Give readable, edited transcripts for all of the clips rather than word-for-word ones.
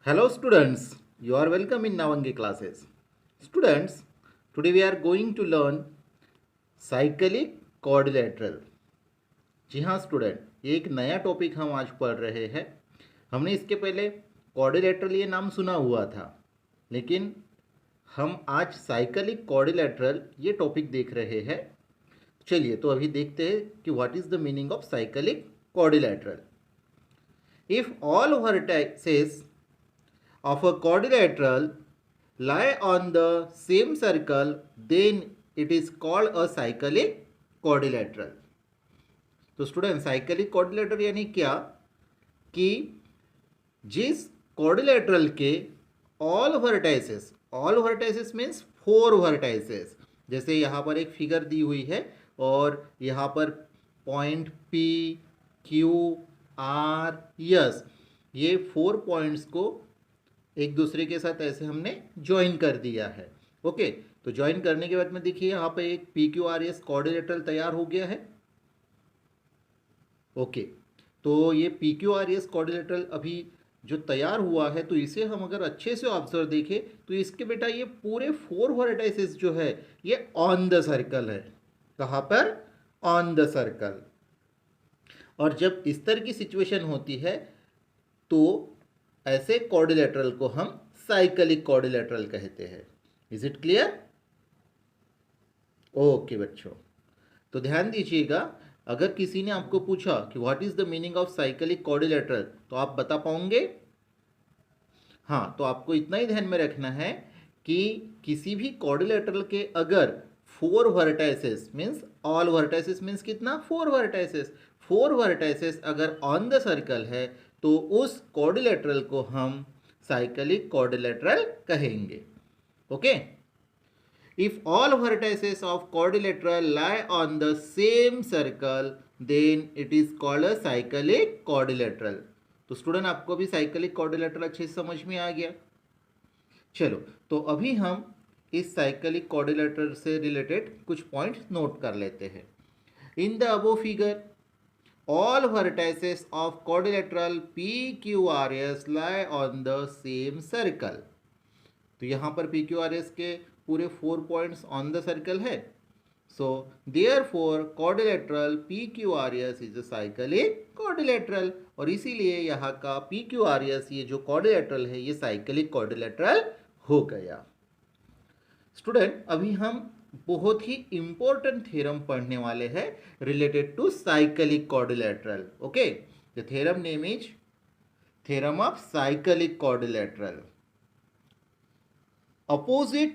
Hello students, you are welcome in Navangi classes. Students, today we are going to learn cyclic quadrilateral. जी हाँ student, ये एक नया topic हम आज पढ़ रहे हैं। हमने इसके पहले क्वाड्रिलेटरल ये नाम सुना हुआ था, लेकिन हम आज साइक्लिक क्वाड्रिलेटरल ये टॉपिक देख रहे हैं। चलिए तो अभी देखते हैं कि what is the meaning of cyclic quadrilateral. If all vertices of a quadrilateral lie on the same circle, then it is called a cyclic quadrilateral. तो स्टूडेंट साइक्लिक quadrilateral यानी क्या कि जिस quadrilateral के all vertices मीन्स 4 vertices, जैसे यहाँ पर एक फिगर दी हुई है और यहाँ पर point P, Q, R, S, ये 4 पॉइंट्स को एक दूसरे के साथ ऐसे हमने ज्वाइन कर दिया है। ओके, तो ज्वाइन करने के बाद में देखिए यहाँ पे एक PQRS क्वाड्रिलेटरल तैयार हो गया है। ओके, तो ये PQRS क्वाड्रिलेटरल अभी जो तैयार हुआ है, तो इसे हम अगर अच्छे से ऑब्जर्व देखें तो इसके बेटा ये पूरे 4 वर्टाइसेस जो है ये ऑन द सर्कल है। कहाँ पर? On the circle. और जब इस तरह की सिचुएशन होती है तो ऐसे क्वाड्रिलेटरल को हम साइक्लिक क्वाड्रिलेटरल कहते हैं। Is it clear? ओके बच्चों, तो ध्यान दीजिएगा, अगर किसी ने आपको पूछा कि what is the meaning of cyclic quadrilateral, तो आप बता पाओगे? हाँ, तो आपको इतना ही ध्यान में रखना है कि किसी भी क्वाड्रिलेटरल के अगर 4 vertices means all vertices means कितना? 4 वर्टाइसेस, 4 वर्टाइसेस अगर ऑन द सर्कल है तो उस क्वाड्रिलेटरल को हम साइक्लिक क्वाड्रिलेटरल कहेंगे। Okay, if all vertices of quadrilateral lie on the same circle, then it is called a cyclic quadrilateral. तो student आपको भी साइक्लिक क्वाड्रिलेटरल अच्छे से समझ में आ गया। चलो, तो अभी हम इस साइक्लिक क्वाड्रिलेटरल से रिलेटेड कुछ पॉइंट्स नोट कर लेते हैं। In the above figure all vertices of quadrilateral PQRS lie on the same circle. तो यहाँ पर PQRS के पूरे 4 पॉइंट्स ऑन द सर्कल है। So therefore quadrilateral PQRS is a cyclic quadrilateral, और इसीलिए यहाँ का PQRS ये जो क्वाड्रिलेटरल है ये साइक्लिक क्वाड्रिलेटरल हो गया। स्टूडेंट, अभी हम बहुत ही इंपॉर्टेंट थ्योरम पढ़ने वाले हैं related to cyclic quadrilateral. Okay, the theorem name is theorem of cyclic quadrilateral. opposite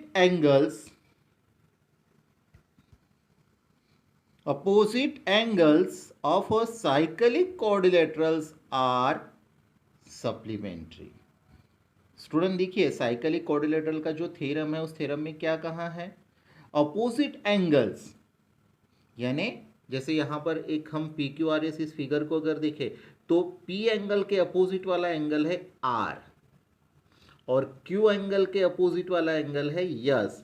angles of a cyclic quadrilaterals are supplementary. Student देखिए, साइक्लिक क्वाड्रिलेटरल का जो थ्योरम है उस थ्योरम में क्या कहा है? अपोजिट एंगल्स, यानी जैसे यहाँ पर एक हम PQRS इस फिगर को अगर देखें तो P एंगल के अपोजिट वाला एंगल है R और Q एंगल के अपोजिट वाला एंगल है यस।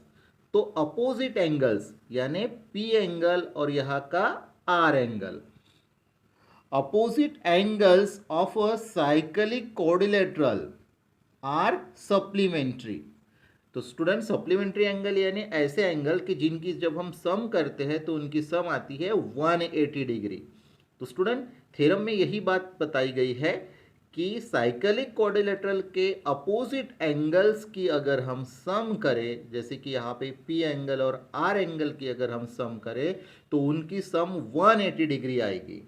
तो अपोजिट एंगल्स यानी P एंगल और यहाँ का R angle, opposite angles of a cyclic quadrilateral are supplementary. तो स्टूडेंट, सप्लीमेंट्री एंगल यानी ऐसे एंगल कि जिनकी जब हम सम करते हैं तो उनकी सम आती है 180 डिग्री। तो स्टूडेंट, थ्योरम में यही बात बताई गई है कि साइक्लिक क्वाड्रिलेटरल के अपोजिट एंगल्स की अगर हम सम करें, जैसे कि यहाँ पे P एंगल और R एंगल की अगर हम सम करें तो उनकी सम 180 डिग्री आएगी।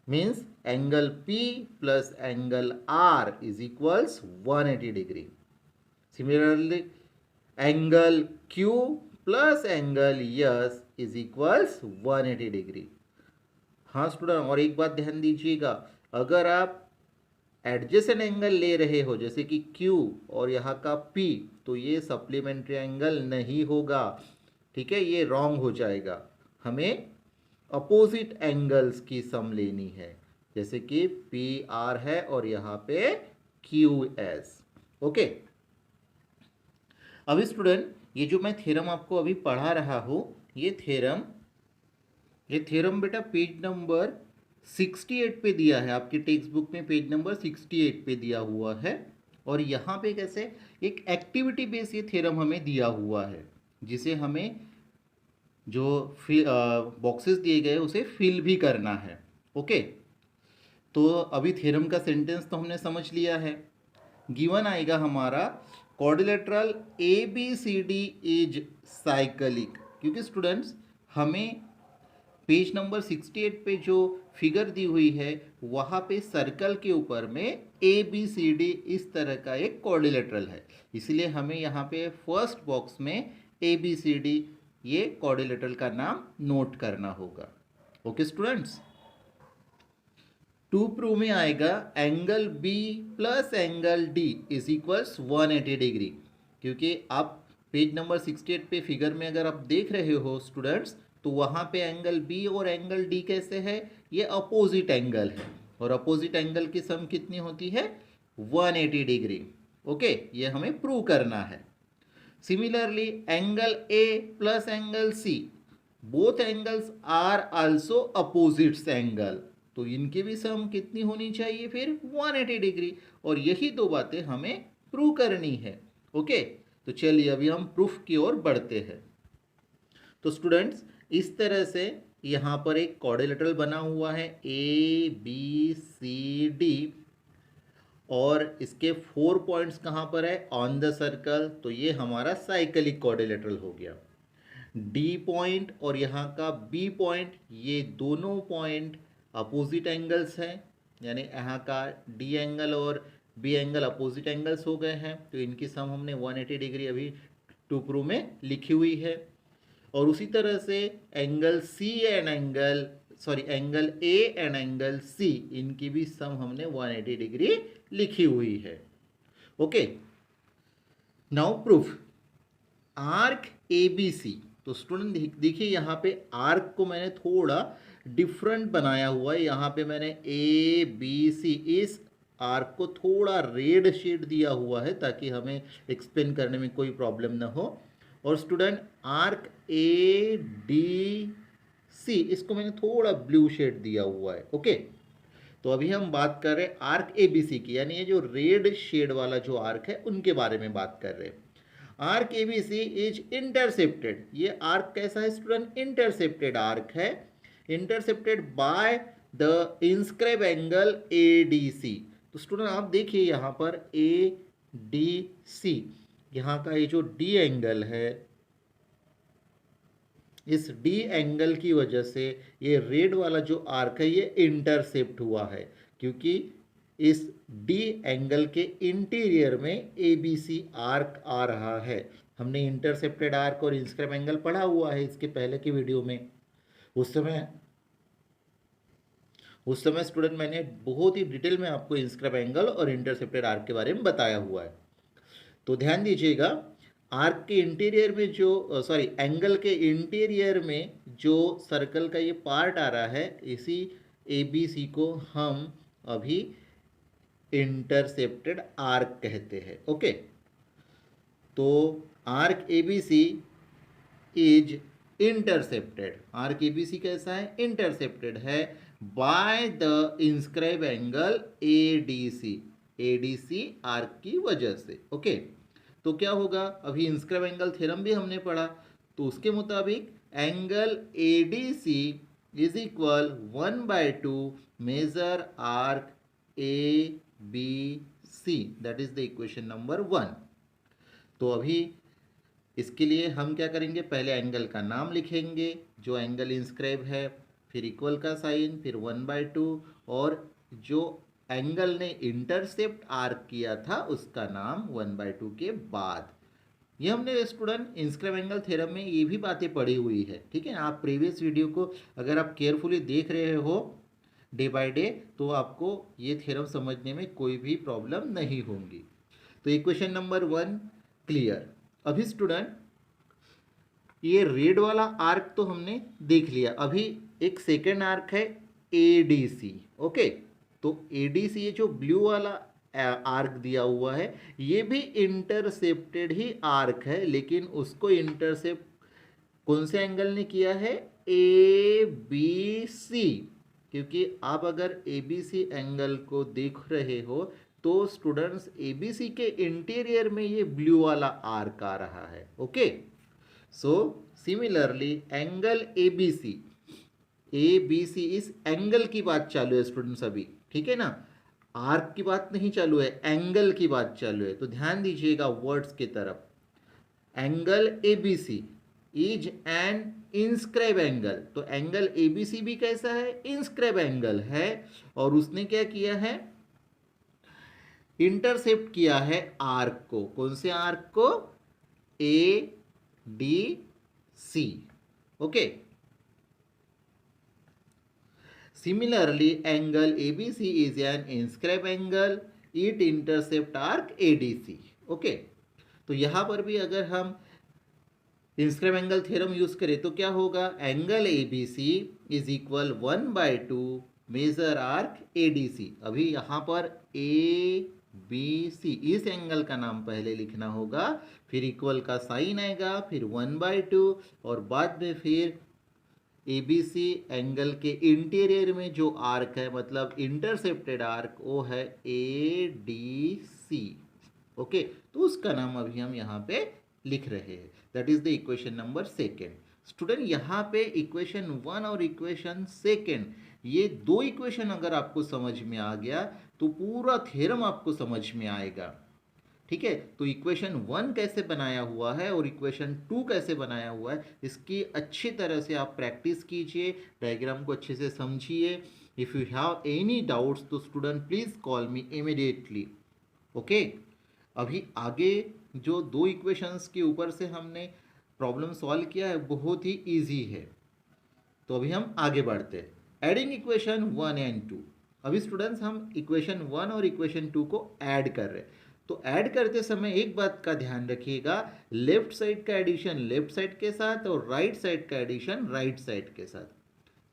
Means angle P plus angle R is equals 180 degree. Similarly angle Q plus angle S is equals 180 degree. हाँ स्टूडेंट, और एक बात ध्यान दीजिएगा, अगर आप एडजेसेंट एंगल ले रहे हो जैसे कि Q और यहाँ का P, तो ये सप्लीमेंट्री एंगल नहीं होगा। ठीक है, ये रॉन्ग हो जाएगा। हमें अपोजिट एंगल्स की सम लेनी है, जैसे कि PR है और यहाँ पे QS। ओके, अभी स्टूडेंट ये जो मैं थ्योरम आपको अभी पढ़ा रहा हूँ ये थ्योरम बेटा पेज नंबर 68 पे दिया है, आपके टेक्स्ट बुक में पेज नंबर 68 पे दिया हुआ है। और यहाँ पे कैसे एक एक्टिविटी बेस ये थ्योरम हमें दिया हुआ है, जिसे हमें जो बॉक्सेस दिए गए उसे फिल भी करना है। ओके, तो अभी थ्योरम का सेंटेंस तो हमने समझ लिया है। गिवन आएगा हमारा quadrilateral A B C D is cyclic, क्योंकि स्टूडेंट्स हमें पेज नंबर 68 पे जो फिगर दी हुई है वहाँ पे सर्कल के ऊपर में ए बी सी डी इस तरह का एक क्वाड्रिलेटरल है, इसलिए हमें यहाँ पे फर्स्ट बॉक्स में ए बी सी डी ये क्वाड्रिलेटरल का नाम नोट करना होगा। ओके स्टूडेंट्स, टू प्रूव में आएगा angle B plus angle D is equals 180 degree, क्योंकि आप पेज नंबर 68 पे फिगर में अगर आप देख रहे हो स्टूडेंट्स, तो वहाँ पे एंगल बी और एंगल डी कैसे है, ये अपोजिट एंगल है, और अपोजिट एंगल की सम कितनी होती है 180 डिग्री। ओके, ये हमें प्रूव करना है। Similarly angle A plus angle C, both angles are also opposites angle, तो इनकी भी सम कितनी होनी चाहिए फिर 180 डिग्री, और यही दो बातें हमें प्रूव करनी है। ओके, तो चलिए अभी हम प्रूफ की ओर बढ़ते हैं। तो स्टूडेंट्स इस तरह से यहाँ पर एक क्वाड्रिलेटरल बना हुआ है ए बी सी डी, और इसके 4 पॉइंट्स कहाँ पर है ऑन द सर्कल, तो ये हमारा साइक्लिक क्वाड्रिलेटरल हो गया। डी पॉइंट और यहाँ का बी पॉइंट, ये दोनों पॉइंट अपोजिट एंगल्स हैं, यानी यहाँ का डी एंगल और बी एंगल अपोजिट एंगल्स हो गए हैं, तो इनकी सम हमने 180 डिग्री अभी टू प्रूव में लिखी हुई है। और उसी तरह से angle C and angle A and angle C, इनकी भी सम हमने 180 डिग्री लिखी हुई है। Okay, now proof arc A B C. तो स्टूडेंट देखिए यहाँ पे आर्क को मैंने थोड़ा डिफरेंट बनाया हुआ है, यहाँ पे मैंने ए बी सी इस आर्क को थोड़ा रेड शेड दिया हुआ है ताकि हमें एक्सप्लेन करने में कोई प्रॉब्लम ना हो। और student arc A D C, इसको मैंने थोड़ा ब्लू शेड दिया हुआ है। ओके, तो अभी हम बात कर रहे हैं आर्क ए बी सी की, यानी ये जो रेड शेड वाला जो आर्क है उनके बारे में बात कर रहे हैं। Arc A B C is intercepted, ये आर्क कैसा है स्टूडेंट, इंटरसेप्टेड आर्क है, intercepted by the inscribe angle A D C. तो स्टूडेंट आप देखिए यहाँ पर ए डी सी, यहाँ का ये जो डी एंगल है, इस डी एंगल की वजह से ये रेड वाला जो आर्क है ये इंटरसेप्ट हुआ है, क्योंकि इस डी एंगल के इंटीरियर में ए बी सी आर्क आ रहा है। हमने इंटरसेप्टेड आर्क और इंस्क्राइब एंगल पढ़ा हुआ है इसके पहले की वीडियो में। उस समय स्टूडेंट मैंने बहुत ही डिटेल में आपको इंस्क्राइब एंगल और इंटरसेप्टेड आर्क के बारे में बताया हुआ है। तो ध्यान दीजिएगा, आर्क के इंटीरियर में जो एंगल के इंटीरियर में जो सर्कल का ये पार्ट आ रहा है, इसी ए बी सी को हम अभी इंटरसेप्टेड आर्क कहते हैं। ओके, तो arc A B C is intercepted, arc A B C कैसा है, इंटरसेप्टेड है by the inscribe angle A D C arc की वजह से। ओके, तो क्या होगा, अभी इंस्क्राइब एंगल थ्योरम भी हमने पढ़ा, तो उसके मुताबिक angle A D C is equal 1/2 major arc A B C, that is the equation number 1। तो अभी इसके लिए हम क्या करेंगे, पहले एंगल का नाम लिखेंगे जो एंगल इंस्क्राइब है, फिर इक्वल का साइन, फिर 1/2, और जो एंगल ने इंटरसेप्ट आर्क किया था उसका नाम 1/2 के बाद। ये हमने स्टूडेंट इंस्क्राइब एंगल थ्योरम में ये भी बातें पढ़ी हुई है, ठीक है। आप प्रीवियस वीडियो को अगर आप केयरफुली देख रहे हो डे बाय डे, तो आपको ये थ्योरम समझने में कोई भी प्रॉब्लम नहीं होगी। तो इक्वेशन नंबर 1 क्लियर। अभी स्टूडेंट ये रेड वाला आर्क तो हमने देख लिया, अभी एक सेकेंड आर्क है ए डी सी। ओके, तो ए डी सी ये जो ब्लू वाला आर्क दिया हुआ है ये भी इंटरसेप्टेड ही आर्क है, लेकिन उसको इंटरसेप्ट कौन से एंगल ने किया है, ए बी सी। क्योंकि आप अगर ए बी सी एंगल को देख रहे हो तो स्टूडेंट्स एबीसी के इंटीरियर में ये ब्लू वाला आर्क आ रहा है। Okay, so similarly angle ABC, ABC इस एंगल की बात चालू है स्टूडेंट्स अभी, ठीक है ना, आर्क की बात नहीं चालू है, एंगल की बात चालू है। तो ध्यान दीजिएगा वर्ड्स की तरफ। Angle ABC is an inscribe angle, तो एंगल एबीसी भी कैसा है, इंस्क्राइब एंगल है। और उसने क्या किया है, इंटरसेप्ट किया है आर्क को। कौन से आर्क को, A D C. Okay, similarly angle ABC is an inscribe angle, it intercept arc ADC. Okay, तो यहां पर भी अगर हम इंस्क्राइब एंगल थ्योरम यूज करें तो क्या होगा, angle ABC is equal 1/2 major arc ADC. अभी यहाँ पर ए बी सी, इस एंगल का नाम पहले लिखना होगा, फिर इक्वल का साइन आएगा, फिर 1/2 और बाद में फिर ए बी सी एंगल के इंटीरियर में जो आर्क है, मतलब इंटरसेप्टेड आर्क, वो है ए डी सी। ओके, तो उसका नाम अभी हम यहाँ पे लिख रहे हैं, that is the equation number second. Student यहाँ पे इक्वेशन 1 और इक्वेशन सेकेंड, ये दो इक्वेशन अगर आपको समझ में आ गया तो पूरा थ्योरम आपको समझ में आएगा। ठीक है, तो इक्वेशन 1 कैसे बनाया हुआ है और इक्वेशन 2 कैसे बनाया हुआ है, इसकी अच्छी तरह से आप प्रैक्टिस कीजिए, डायग्राम को अच्छे से समझिए। If you have any doubts तो student please call me immediately. Okay, अभी आगे जो दो इक्वेशंस के ऊपर से हमने प्रॉब्लम सॉल्व किया है बहुत ही इजी है। तो अभी हम आगे बढ़ते हैं, एडिंग इक्वेशन 1 एंड 2। अभी स्टूडेंट्स हम इक्वेशन 1 और इक्वेशन 2 को ऐड कर रहे हैं। तो ऐड करते समय एक बात का ध्यान रखिएगा, लेफ्ट साइड का एडिशन लेफ्ट साइड के साथ और राइट साइड का एडिशन राइट साइड के साथ।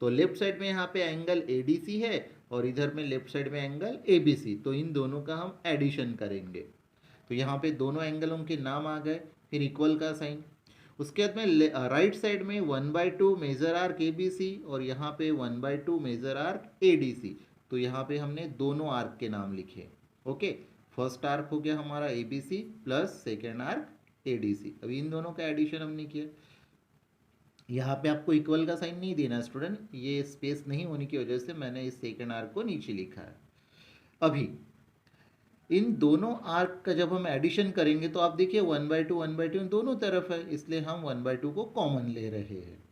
तो लेफ्ट साइड में यहाँ पे एंगल एडीसी है और इधर में लेफ्ट साइड में एंगल एबीसी, तो इन दोनों का हम एडिशन करेंगे। तो यहाँ पे दोनों एंगलों के नाम आ गए, फिर इक्वल का साइन। उसके बाद में राइट साइड में 1/2 मेजर आर्क एबीसी और यहाँ पे 1/2 मेजर आर्क एडीसी। तो यहाँ पे हमने दोनों आर्क के नाम लिखे। ओके, फर्स्ट आर्क हो गया हमारा ABC plus second arc ADC. अभी इन दोनों का एडिशन हमने किया। यहाँ पे आपको इक्वल का साइन नहीं देना स्टूडेंट, ये स्पेस नहीं होने की वजह से मैंने इस सेकेंड आर्क को नीचे लिखा है। अभी इन दोनों आर्क का जब हम एडिशन करेंगे तो आप देखिए 1/2 दोनों तरफ है, इसलिए हम 1/2 को कॉमन ले रहे हैं।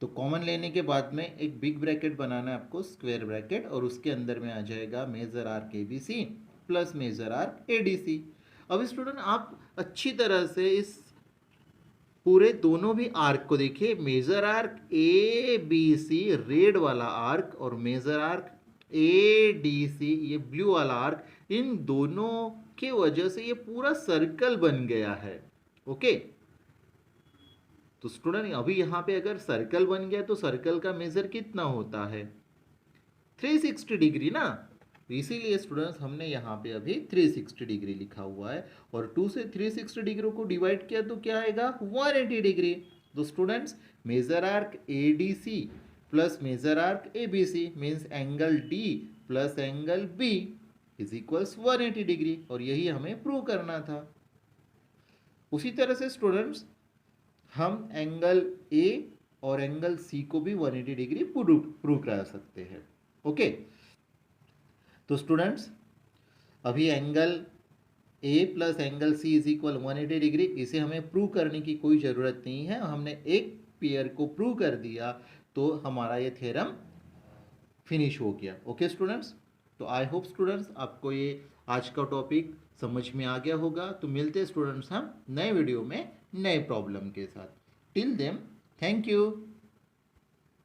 तो कॉमन लेने के बाद में एक बिग ब्रैकेट बनाना है आपको, स्क्वायर ब्रैकेट, और उसके अंदर में आ जाएगा major arc ABC plus major arc ADC. अब स्टूडेंट आप अच्छी तरह से इस पूरे दोनों भी आर्क को देखिए, major arc A B C red वाला आर्क और major arc A D C ये ब्लू वाला आर्क, इन दोनों के वजह से ये पूरा सर्कल बन गया है। ओके, तो स्टूडेंट अभी यहाँ पे अगर सर्कल बन गया तो सर्कल का मेजर कितना होता है, 360 डिग्री ना। तो इसीलिए स्टूडेंट्स हमने यहाँ पे अभी 360 डिग्री लिखा हुआ है, और 2 से 360 डिग्री को डिवाइड किया तो क्या आएगा, 180 डिग्री। तो students major arc A D C plus major arc A B C means angle D plus angle B is equals 180 degree, और यही हमें प्रूव करना था। उसी तरह से स्टूडेंट्स हम एंगल ए और एंगल सी को भी 180 डिग्री प्रूव कर सकते हैं। ओके, तो स्टूडेंट्स अभी angle A plus angle C is equal 180 degree, इसे हमें प्रूव करने की कोई ज़रूरत नहीं है, हमने एक पेयर को प्रूव कर दिया तो हमारा ये थ्योरम फिनिश हो गया। ओके स्टूडेंट्स, तो आई होप स्टूडेंट्स आपको ये आज का टॉपिक समझ में आ गया होगा। तो मिलते हैं स्टूडेंट्स हम नए वीडियो में नए प्रॉब्लम के साथ। Till then thank you.